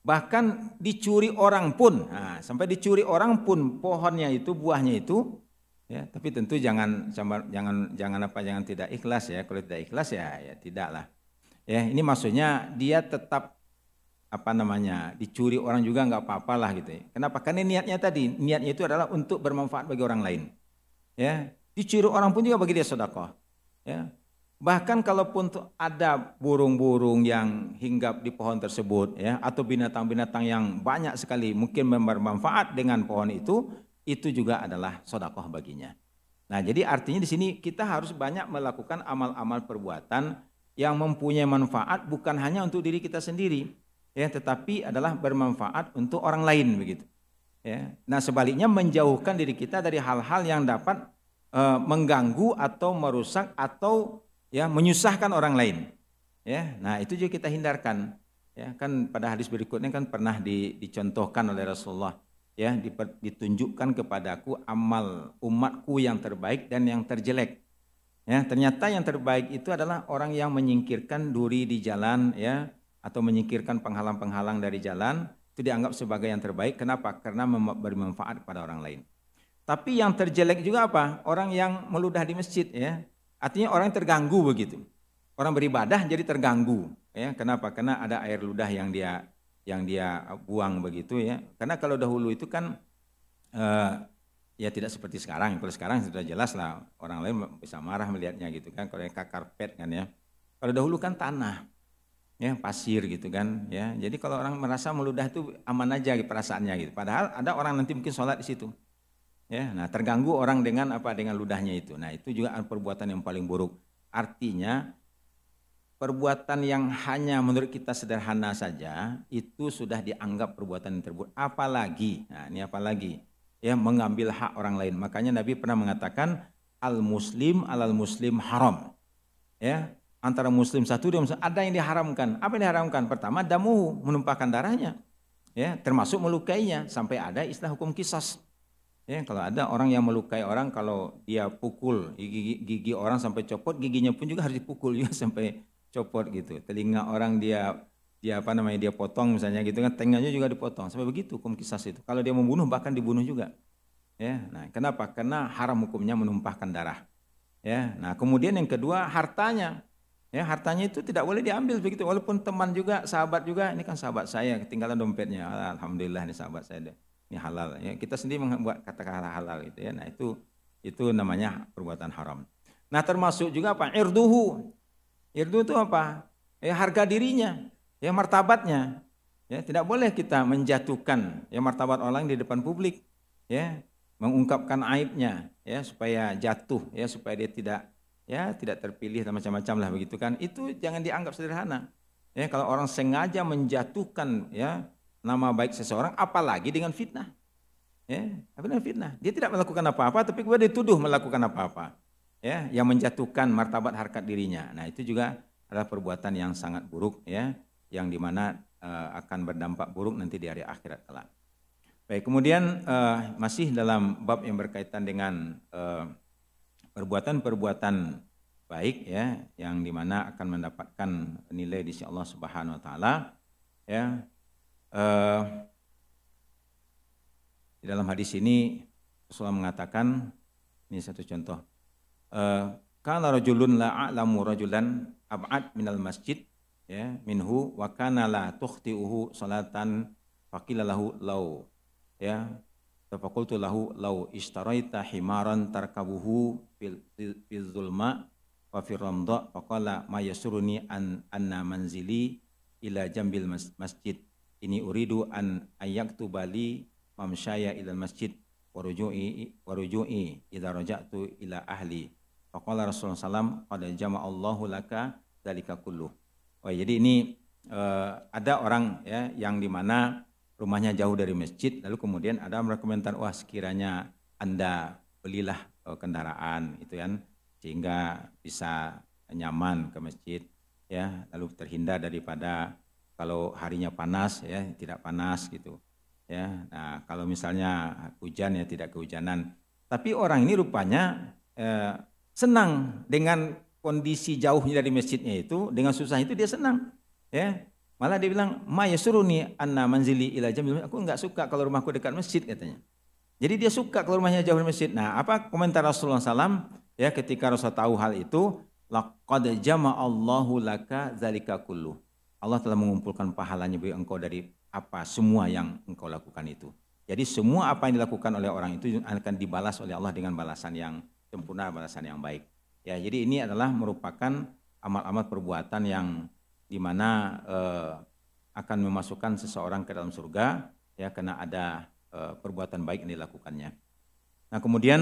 Bahkan dicuri orang pun. Nah, sampai dicuri orang pun pohonnya itu, buahnya itu. Ya, tapi tentu jangan tidak ikhlas ya. Kalau tidak ikhlas ya tidaklah. Ya, ini maksudnya dia tetap dicuri orang juga nggak apa-apalah gitu ya. Kenapa? Karena niatnya itu adalah untuk bermanfaat bagi orang lain. Ya, dicuri orang pun juga bagi dia sedekah. Ya. Bahkan kalaupun ada burung-burung yang hinggap di pohon tersebut ya, atau binatang-binatang yang banyak sekali mungkin bermanfaat dengan pohon itu juga adalah sedekah baginya. Nah, jadi artinya di sini kita harus banyak melakukan amal-amal perbuatan yang mempunyai manfaat bukan hanya untuk diri kita sendiri, ya, tetapi adalah bermanfaat untuk orang lain begitu. Ya. Nah, sebaliknya menjauhkan diri kita dari hal-hal yang dapat mengganggu atau merusak atau ya menyusahkan orang lain. Ya, nah itu juga kita hindarkan. Ya, kan pada hadis berikutnya kan pernah dicontohkan oleh Rasulullah. Ya, ditunjukkan kepadaku amal umatku yang terbaik dan yang terjelek. Ya, ternyata yang terbaik itu adalah orang yang menyingkirkan duri di jalan, ya, atau menyingkirkan penghalang-penghalang dari jalan, itu dianggap sebagai yang terbaik. Kenapa? Karena bermanfaat kepada orang lain. Tapi yang terjelek juga apa? Orang yang meludah di masjid, ya. Artinya orang terganggu begitu. Orang beribadah jadi terganggu. Ya, kenapa? Karena ada air ludah yang dia buang begitu ya. Karena kalau dahulu itu kan ya tidak seperti sekarang. Kalau sekarang sudah jelas lah, orang lain bisa marah melihatnya gitu kan. Kalau yang karpet kan ya. Kalau dahulu kan tanah, ya pasir gitu kan ya. Jadi kalau orang merasa meludah itu aman aja perasaannya gitu. Padahal ada orang nanti mungkin sholat di situ. Ya, nah terganggu orang dengan apa? Dengan ludahnya itu. Nah itu juga perbuatan yang paling buruk. Artinya perbuatan yang hanya menurut kita sederhana saja itu sudah dianggap perbuatan yang terburuk. Apalagi, nah ini apalagi ya mengambil hak orang lain. Makanya Nabi pernah mengatakan al muslim alal muslim haram. Ya, antara muslim satu dan muslim ada yang diharamkan. Apa yang diharamkan? Pertama damu, menumpahkan darahnya. Ya, termasuk melukainya sampai ada istilah hukum qisas. Ya, kalau ada orang yang melukai orang, kalau dia pukul gigi orang sampai copot, giginya pun juga harus dipukul juga sampai copot gitu. Telinga orang dia potong misalnya gitu kan, telinganya juga dipotong. Sampai begitu hukum qisas itu. Kalau dia membunuh bahkan dibunuh juga. Ya, nah kenapa? Karena haram hukumnya menumpahkan darah. Ya, nah kemudian yang kedua hartanya. Ya, hartanya itu tidak boleh diambil begitu. Walaupun teman juga, sahabat juga, ini kan sahabat saya ketinggalan dompetnya. Alhamdulillah ini sahabat saya deh. Ini halal ya, kita sendiri membuat kata-kata halal gitu ya. Nah itu namanya perbuatan haram. Nah termasuk juga apa? Irduhu itu apa? Ya harga dirinya, ya martabatnya. Ya tidak boleh kita menjatuhkan ya martabat orang di depan publik, ya mengungkapkan aibnya, ya supaya jatuh, ya supaya dia tidak terpilih dan macam-macam lah begitu kan. Itu jangan dianggap sederhana. Ya kalau orang sengaja menjatuhkan ya nama baik seseorang, apalagi dengan fitnah. Ya, dengan fitnah. Dia tidak melakukan apa-apa, tapi kemudian dituduh melakukan apa-apa. Ya, yang menjatuhkan martabat harkat dirinya. Nah, itu juga adalah perbuatan yang sangat buruk, ya, yang dimana akan berdampak buruk nanti di hari akhirat kelak. Baik, kemudian masih dalam bab yang berkaitan dengan perbuatan-perbuatan baik, ya, yang dimana akan mendapatkan nilai di sisi Allah Subhanahu Wa Taala, ya. Di dalam hadis ini Rasulullah mengatakan, ini satu contoh, kana rajulun la a'lamu rajulan ab'ad minal masjid ya minhu wa kana la tukhti'uhu salatan faqila lahu law ya faqultu lahu law ishtaraita himaran tarkabuhu fil zulma wa fil ramda faqala ma yasuruni anna manzili ila jambil masjid ini uridu an ayaktubali mamsyaya ilal masjid waruju'i idza raja'tu ila ahli. Faqala Rasulullah sallam qad jama'allahu laka dzalika kullu. Oh, jadi ini ada orang ya yang di mana rumahnya jauh dari masjid, lalu kemudian ada berkomentar, wah sekiranya Anda belilah kendaraan itu kan sehingga bisa nyaman ke masjid ya, lalu terhindar daripada kalau harinya panas ya, tidak panas gitu. Ya, nah kalau misalnya hujan ya tidak kehujanan. Tapi orang ini rupanya senang dengan kondisi jauhnya dari masjidnya itu, dengan susah itu dia senang. Ya, malah dia bilang, ma yasuruni anna manzili ila jamil. Aku enggak suka kalau rumahku dekat masjid katanya. Jadi dia suka kalau rumahnya jauh dari masjid. Nah, apa komentar Rasulullah SAW? Ya, ketika Rasulullah tahu hal itu, laqad jama'allahu laka dzalika kullu. Allah telah mengumpulkan pahalanya bagi engkau dari apa semua yang engkau lakukan itu. Jadi semua apa yang dilakukan oleh orang itu akan dibalas oleh Allah dengan balasan yang sempurna, balasan yang baik. Ya, jadi ini adalah merupakan amal-amal perbuatan yang dimana akan memasukkan seseorang ke dalam surga, ya karena ada perbuatan baik yang dilakukannya. Nah kemudian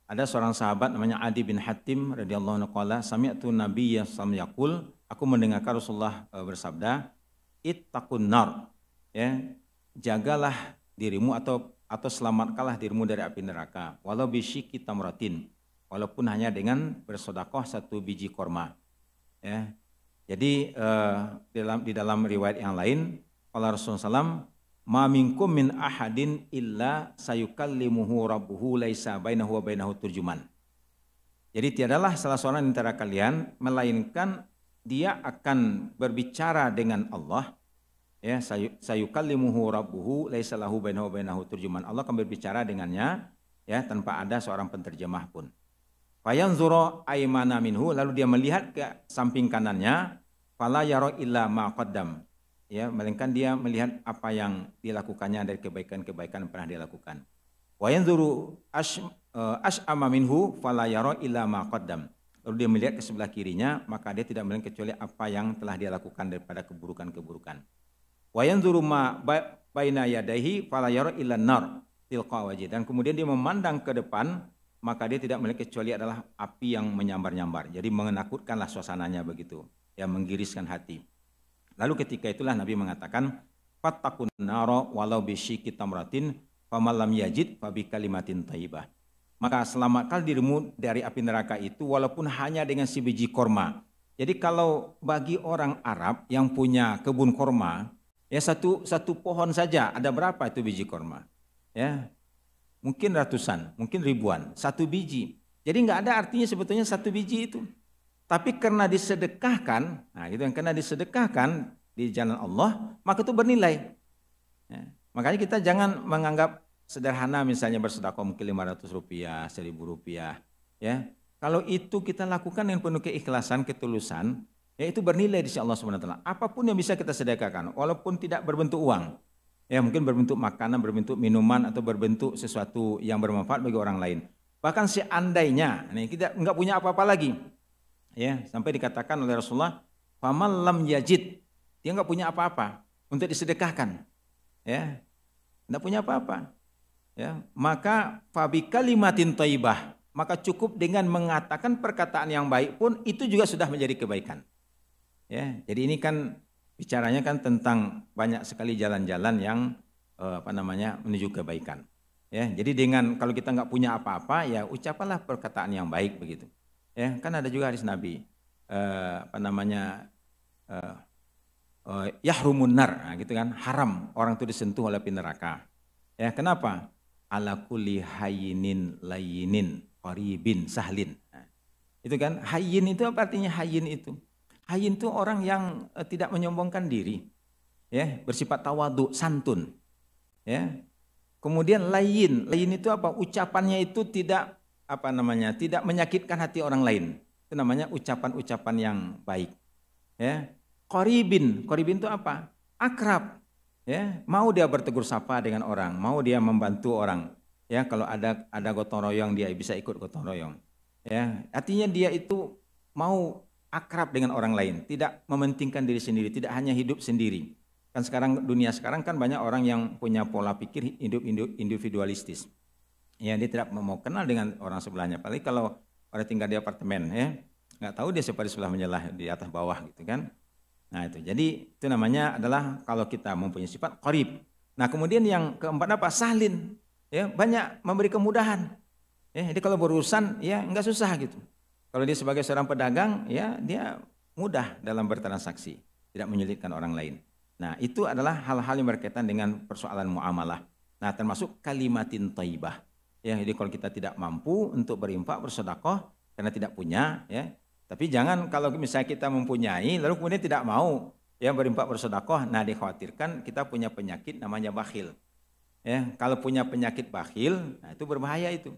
ada seorang sahabat namanya Adi bin Hatim radhiyallahu anhu qala sami'tu nabiyya sallallahu yaqul, aku mendengarkan Rasulullah bersabda, ittaqun nar, ya jagalah dirimu atau selamatkanlah dirimu dari api neraka, walau bisyiki tamratin, walaupun hanya dengan bersedekah satu biji korma. Ya, jadi di dalam riwayat yang lain, qala Rasulullah SAW, ma minkum min ahadin illa sayukallimuhu rabbuhu laisa bainahu wa bainahu turjuman. Jadi tiadalah salah seorang di antara kalian melainkan dia akan berbicara dengan Allah, ya sayukallimuhu rabbuhu laisa lahu bainahu wa bainahu turjuman. Allah akan berbicara dengannya ya tanpa ada seorang penterjemah pun. Fayanzuru aymana minhu, lalu dia melihat ke samping kanannya, fala yara illa ma qaddam. Ya, melainkan dia melihat apa yang dilakukannya dari kebaikan-kebaikan yang pernah dia lakukan. Wa yanzuru ash'ama minhu fala yara illa ma qaddam. Lalu dia melihat ke sebelah kirinya, maka dia tidak melihat kecuali apa yang telah dia lakukan daripada keburukan-keburukan. Wa yanzuru ma baina yadayhi fala yara illa an-nar tilqa wajhi. Dan kemudian dia memandang ke depan, maka dia tidak melihat kecuali adalah api yang menyambar-nyambar. Jadi menakutkanlah suasananya begitu, yang menggiriskan hati. Lalu ketika itulah Nabi mengatakan, fattaqun nara walau bisyiki tamratin faman lam yajid fabi kalimatin thayyibah. Maka selamatkan dirimu dari api neraka itu walaupun hanya dengan si biji korma. Jadi kalau bagi orang Arab yang punya kebun korma, ya satu pohon saja ada berapa itu biji korma? Ya, mungkin ratusan, mungkin ribuan, satu biji. Jadi nggak ada artinya sebetulnya satu biji itu. Tapi karena disedekahkan, nah gitu, karena disedekahkan di jalan Allah, maka itu bernilai. Ya, makanya kita jangan menganggap sederhana misalnya bersedekah mungkin 500 rupiah, 1000 rupiah. Ya, kalau itu kita lakukan dengan penuh keikhlasan, ketulusan, ya itu bernilai di sisi Allah SWT. Apapun yang bisa kita sedekahkan, walaupun tidak berbentuk uang. Ya, mungkin berbentuk makanan, berbentuk minuman, atau berbentuk sesuatu yang bermanfaat bagi orang lain. Bahkan seandainya kita nggak punya apa-apa lagi, ya sampai dikatakan oleh Rasulullah, faman lam yajid, dia nggak punya apa-apa untuk disedekahkan, ya nggak punya apa-apa, ya maka fabi kalimatin thayyibah, maka cukup dengan mengatakan perkataan yang baik pun itu juga sudah menjadi kebaikan. Ya, jadi ini kan bicaranya kan tentang banyak sekali jalan-jalan yang menuju kebaikan. Ya, jadi dengan kalau kita nggak punya apa-apa, ya ucapkanlah perkataan yang baik begitu. Ya, kan ada juga hadis Nabi yahrumun nar, nah, gitu kan, haram orang itu disentuh oleh api neraka. Ya, kenapa? Ala kulli hayyinin layinin qaribin sahlin. Nah, itu kan hayyin itu apa artinya hayyin itu? Hayyin itu orang yang tidak menyombongkan diri, ya, bersifat tawadhu, santun, ya. Kemudian layin itu apa? Ucapannya itu tidak tidak menyakitkan hati orang lain. Itu namanya ucapan-ucapan yang baik, ya. Qaribin itu apa? Akrab, ya. Mau dia bertegur sapa dengan orang, mau dia membantu orang, ya. Kalau ada gotong royong dia bisa ikut gotong royong, ya. Artinya dia itu mau akrab dengan orang lain, tidak mementingkan diri sendiri, tidak hanya hidup sendiri. Kan sekarang dunia sekarang kan banyak orang yang punya pola pikir hidup individualistis. Ya, dia tidak mau kenal dengan orang sebelahnya. Apalagi kalau orang tinggal di apartemen, ya nggak tahu dia siapa di sebelah menyelah di atas bawah gitu kan. Nah itu, jadi itu namanya adalah kalau kita mempunyai sifat qarib. Nah kemudian yang keempat apa? Sahlin, ya banyak memberi kemudahan. Ya, jadi kalau berurusan ya nggak susah gitu. Kalau dia sebagai seorang pedagang, ya dia mudah dalam bertransaksi, tidak menyulitkan orang lain. Nah itu adalah hal-hal yang berkaitan dengan persoalan muamalah. Nah termasuk kalimatin thayyibah. Ya, jadi kalau kita tidak mampu untuk berinfak, bersedekah karena tidak punya, ya. Tapi jangan kalau misalnya kita mempunyai, lalu kemudian tidak mau, ya berinfak bersedekah. Nah dikhawatirkan kita punya penyakit namanya bakhil. Ya, kalau punya penyakit bakhil, nah itu berbahaya itu.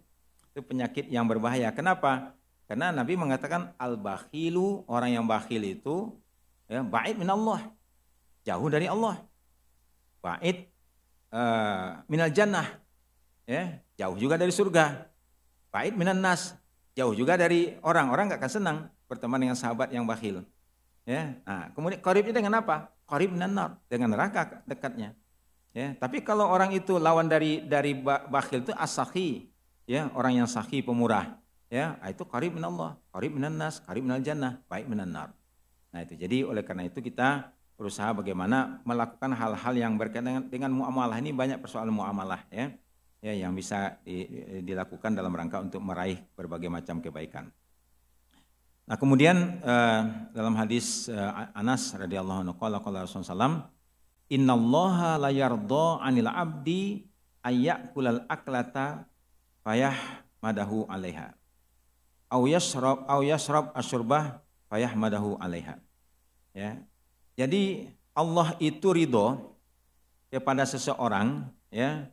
Itu penyakit yang berbahaya. Kenapa? Karena Nabi mengatakan al-bakhilu, orang yang bakhil itu ya ba'id minallah, jauh dari Allah. Ba'id minal jannah, ya jauh juga dari surga. Ba'id minan nas, jauh juga dari orang nggak akan senang berteman dengan sahabat yang bakhil. Ya, nah, kemudian qaribnya dengan apa? Qarib minan nar, dengan neraka dekatnya. Ya, tapi kalau orang itu lawan dari bakhil itu as-sakhi, ya orang yang sakhi, pemurah. Ya, itu qarib minallah, qarib minan nas, qarib minal jannah, baik minan nar. Nah itu, jadi oleh karena itu kita berusaha bagaimana melakukan hal-hal yang berkaitan dengan muamalah. Ini banyak persoalan muamalah, ya yang bisa dilakukan dalam rangka untuk meraih berbagai macam kebaikan. Nah kemudian dalam hadis Anas radhiyallahu anhu qala Rasulullah sallallahu, innallaha la yardha 'anil 'abdi ayyakulal aklata fayahmadahu 'alaiha. Au yashrab asyurbah fayahmadahu 'alaiha. Ya. Jadi Allah itu ridho kepada seseorang, ya,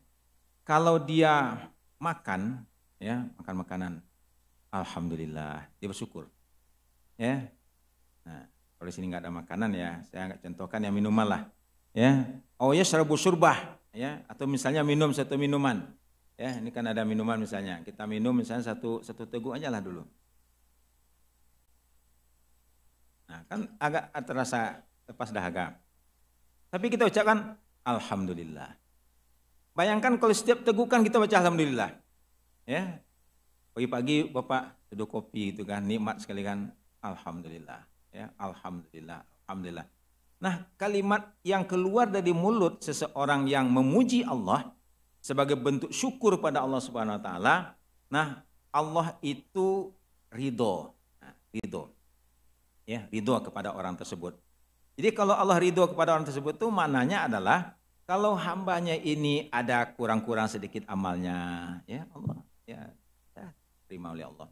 kalau dia makan, ya, makan makanan alhamdulillah, dia bersyukur. Ya. Nah, kalau di sini nggak ada makanan ya, saya nggak contohkan yang minuman lah. Ya. Oh ya, syarabu syurbah, ya, atau misalnya minum satu minuman. Ya, ini kan ada minuman misalnya. Kita minum misalnya satu teguk aja lah dulu. Nah, kan agak terasa lepas dahaga. Tapi kita ucapkan alhamdulillah. Bayangkan kalau setiap tegukan kita baca alhamdulillah. Ya. Pagi-pagi Bapak duduk kopi gitu kan, nikmat sekali kan. Alhamdulillah, ya, alhamdulillah, alhamdulillah. Nah, kalimat yang keluar dari mulut seseorang yang memuji Allah sebagai bentuk syukur pada Allah Subhanahu wa taala, nah, Allah itu ridho. Nah, ridho. Ya, ridho kepada orang tersebut. Jadi kalau Allah ridho kepada orang tersebut itu maknanya adalah kalau hambanya ini ada kurang-kurang sedikit amalnya, ya Allah, ya terima oleh Allah.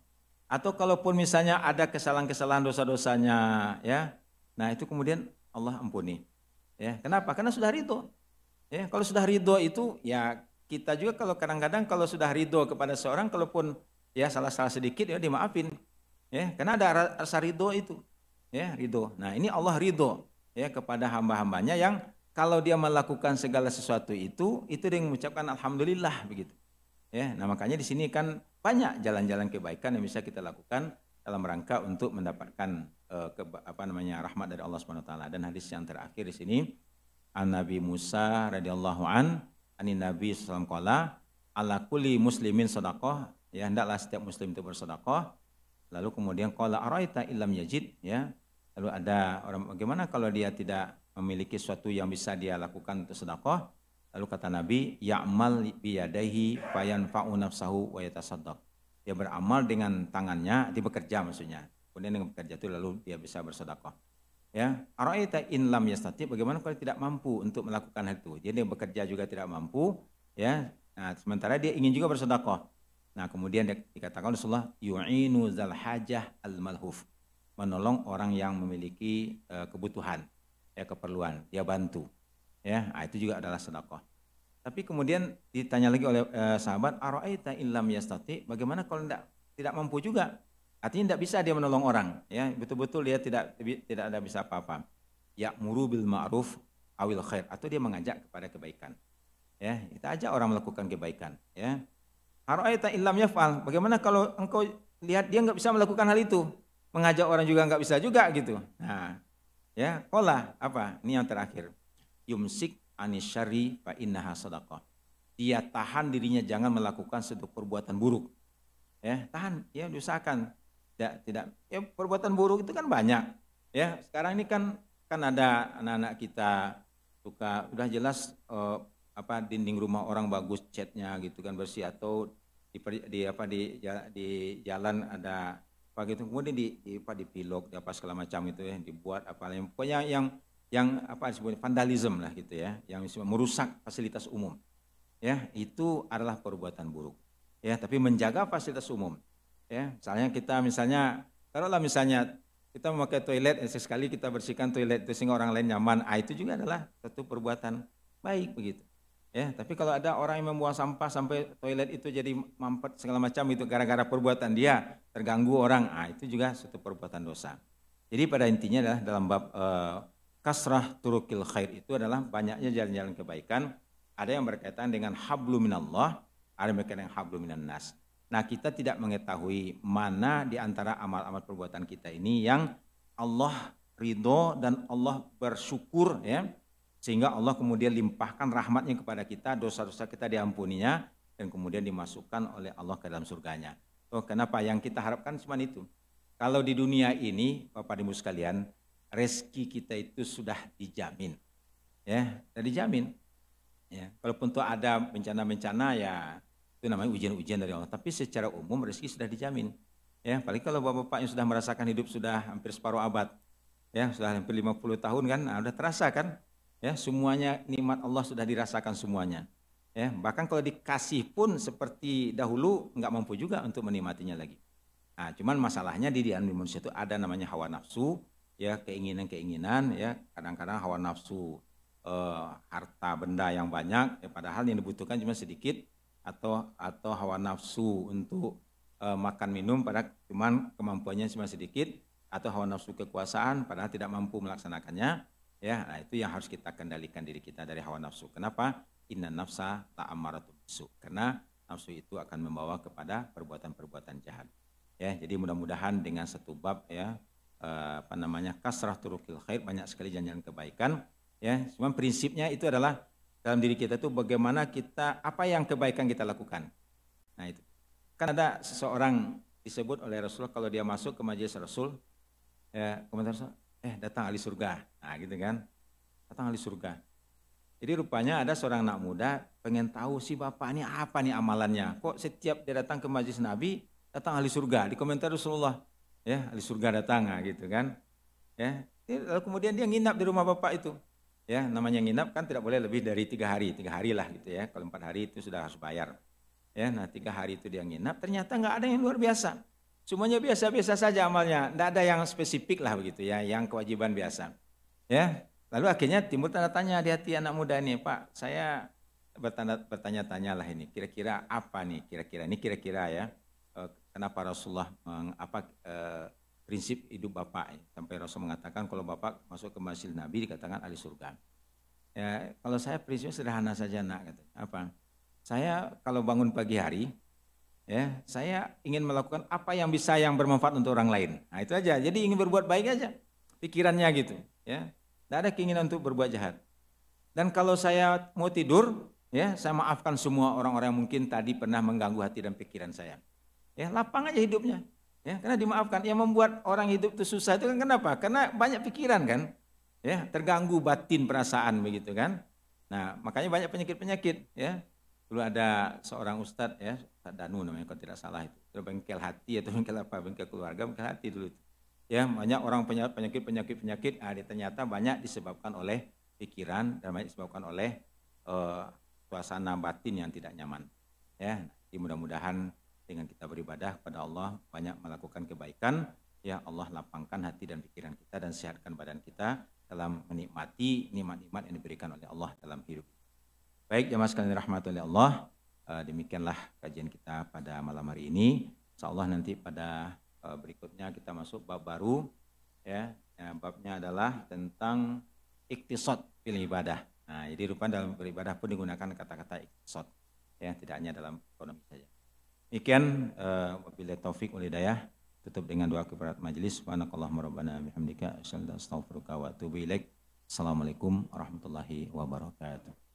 Atau kalaupun misalnya ada kesalahan-kesalahan dosa-dosanya, ya, nah itu kemudian Allah ampuni. Ya, kenapa? Karena sudah ridho. Ya, kalau sudah ridho itu, ya kita juga kalau kadang-kadang kalau sudah ridho kepada seorang, kalaupun ya salah-salah sedikit ya dimaafin. Ya, karena ada rasa ridho itu. Ya, ridho. Nah ini Allah ridho ya kepada hamba-hambanya yang kalau dia melakukan segala sesuatu itu dia mengucapkan alhamdulillah begitu. Ya, nah makanya di sini kan banyak jalan-jalan kebaikan yang bisa kita lakukan dalam rangka untuk mendapatkan rahmat dari Allah Subhanahu wa taala. Dan hadis yang terakhir di sini an Nabi Musa radhiyallahu anin Nabi sallallahu alaihi wasallam ala kulli muslimin sedekah, ya hendaklah setiap muslim itu bersedekah. Lalu kemudian qala araita illam yajid, ya. Lalu ada orang bagaimana kalau dia tidak memiliki sesuatu yang bisa dia lakukan untuk sedekah? Lalu kata Nabi, ya'mal biyadaihi fayanfa'u nafsahu wa yatasaddaq. Dia beramal dengan tangannya, dia bekerja maksudnya. Kemudian dengan bekerja itu lalu dia bisa bersedekah. Ya, ara'aita in lam yastati, bagaimana kalau tidak mampu untuk melakukan hal itu? Jadi dia bekerja juga tidak mampu, ya. Nah, sementara dia ingin juga bersedekah. Nah, kemudian dikatakan Rasulullah yu'inu zal hajah al malhuf. Menolong orang yang memiliki kebutuhan, ya keperluan, dia bantu. Ya, itu juga adalah sedekah. Tapi kemudian ditanya lagi oleh sahabat, ara'aita illam yastati, bagaimana kalau tidak mampu juga? Artinya tidak bisa dia menolong orang, ya, betul-betul dia tidak ada bisa apa-apa. Ya'muru bil ma'ruf awil khair, atau dia mengajak kepada kebaikan. Ya, kita ajak orang melakukan kebaikan, ya. Ara'aita illam yaf'al, bagaimana kalau engkau lihat dia nggak bisa melakukan hal itu? Mengajak orang juga nggak bisa juga gitu. Nah, ya, qala apa? Ini yang terakhir. Yumsik anisyari fa innaha sadaqah. Dia tahan dirinya jangan melakukan suatu perbuatan buruk. Ya, tahan, ya diusahakan. Tidak ya perbuatan buruk itu kan banyak. Ya, sekarang ini kan ada anak-anak kita suka udah jelas dinding rumah orang bagus catnya gitu kan bersih, atau di jalan ada apa gitu, kemudian di pilok apa segala macam itu ya dibuat apa yang pokoknya yang apa disebut vandalisme lah gitu ya, yang merusak fasilitas umum. Ya, itu adalah perbuatan buruk. Ya, tapi menjaga fasilitas umum. Ya, misalnya taruhlah misalnya kita memakai toilet, sekali kita bersihkan toilet itu sehingga orang lain nyaman, itu juga adalah satu perbuatan baik begitu. Ya, tapi kalau ada orang yang membuang sampah sampai toilet itu jadi mampet segala macam itu gara-gara perbuatan dia, terganggu orang, itu juga suatu perbuatan dosa. Jadi pada intinya adalah dalam bab kasrah turukil khair itu adalah banyaknya jalan-jalan kebaikan. Ada yang berkaitan dengan hablu minallah, ada yang berkaitan dengan hablu minan nas. Nah, kita tidak mengetahui mana di antara amal-amal perbuatan kita ini yang Allah ridho dan Allah bersyukur, ya, sehingga Allah kemudian limpahkan rahmatnya kepada kita, dosa-dosa kita diampuninya, dan kemudian dimasukkan oleh Allah ke dalam surganya. Kenapa? Yang kita harapkan cuma itu. Kalau di dunia ini, Bapak Ibu sekalian, rezeki kita itu sudah dijamin, ya, sudah dijamin. Ya, kalaupun tuh ada bencana-bencana, ya itu namanya ujian-ujian dari Allah. Tapi secara umum rezeki sudah dijamin. Ya, paling kalau bapak-bapak yang sudah merasakan hidup sudah hampir separuh abad, ya sudah hampir 50 tahun kan, udah terasa kan, ya semuanya nikmat Allah sudah dirasakan semuanya. Ya, bahkan kalau dikasih pun seperti dahulu nggak mampu juga untuk menikmatinya lagi. Nah, cuman masalahnya di manusia itu ada namanya hawa nafsu, ya keinginan-keinginan, ya kadang-kadang hawa nafsu harta benda yang banyak, ya, padahal yang dibutuhkan cuma sedikit, atau hawa nafsu untuk makan minum pada cuman kemampuannya cuma sedikit, atau hawa nafsu kekuasaan padahal tidak mampu melaksanakannya, ya. Nah, itu yang harus kita kendalikan diri kita dari hawa nafsu. Kenapa? Inna nafsa ta'ammaratu bisu. Karena nafsu itu akan membawa kepada perbuatan-perbuatan jahat. Ya, jadi mudah-mudahan dengan satu bab ya kasrah turukil khair, banyak sekali jalan kebaikan, ya. Cuma prinsipnya itu adalah dalam diri kita itu bagaimana kita, apa yang kebaikan kita lakukan. Nah, itu. Kan ada seseorang disebut oleh Rasulullah kalau dia masuk ke majelis Rasul, ya, komentar Rasul, datang ahli surga. Nah, gitu kan. Datang ahli surga. Jadi rupanya ada seorang anak muda pengen tahu si bapak ini apa nih amalannya. Kok setiap dia datang ke majelis Nabi, datang ahli surga. Di komentar Rasulullah, ya, ahli surga datang, nah, gitu kan. Ya. Lalu kemudian dia nginap di rumah bapak itu. Ya, namanya nginap kan tidak boleh lebih dari 3 hari. 3 hari lah gitu ya. Kalau 4 hari itu sudah harus bayar. Ya, nah 3 hari itu dia nginap, ternyata nggak ada yang luar biasa. Semuanya biasa-biasa saja amalnya, nggak ada yang spesifik lah begitu ya, yang kewajiban biasa. Ya, lalu akhirnya timbul tanda tanya di hati anak muda ini, Pak, saya bertanya-tanya lah ini, kira-kira apa nih, kira-kira ya, kenapa Rasulullah prinsip hidup Bapak, sampai Rasul mengatakan kalau Bapak masuk ke masjid Nabi dikatakan ahli surga. Ya, kalau saya prinsipnya sederhana saja nak, apa? Saya kalau bangun pagi hari, ya, saya ingin melakukan apa yang bisa yang bermanfaat untuk orang lain. Nah, itu aja. Jadi ingin berbuat baik aja, pikirannya gitu, ya. Tidak ada keinginan untuk berbuat jahat. Dan kalau saya mau tidur, ya, saya maafkan semua orang-orang yang mungkin tadi pernah mengganggu hati dan pikiran saya. Ya, lapang aja hidupnya. Ya, karena dimaafkan. Yang membuat orang hidup itu susah itu kan kenapa? Karena banyak pikiran kan, ya, terganggu batin perasaan begitu kan. Nah, makanya banyak penyakit-penyakit, ya. Dulu ada seorang ustadz, ya, Ustadz Danu namanya kalau tidak salah itu. Bengkel hati atau bengkel apa? Bengkel keluarga, bengkel hati dulu itu. Ya, banyak orang penyakit, ternyata banyak disebabkan oleh pikiran dan banyak disebabkan oleh suasana batin yang tidak nyaman. Ya, jadi mudah-mudahan dengan kita beribadah kepada Allah banyak melakukan kebaikan, ya Allah lapangkan hati dan pikiran kita dan sehatkan badan kita dalam menikmati nikmat-nikmat yang diberikan oleh Allah dalam hidup. Baik, jemaah sekalian rahmati oleh Allah, demikianlah kajian kita pada malam hari ini. Insyaallah nanti pada berikutnya kita masuk bab baru, ya, babnya adalah tentang iktisad fil ibadah. Nah, jadi rupanya dalam beribadah pun digunakan kata-kata iktisad, ya, tidak hanya dalam ekonomi saja. Demikian, wabillahi taufik wal hidayah. Tutup dengan doa kepada majelis. Subhanakallahumma rabbana bihamdika asyhadu an la ilaha illa anta astaghfiruka wa atubu ilaik. Assalamualaikum warahmatullahi wabarakatuh.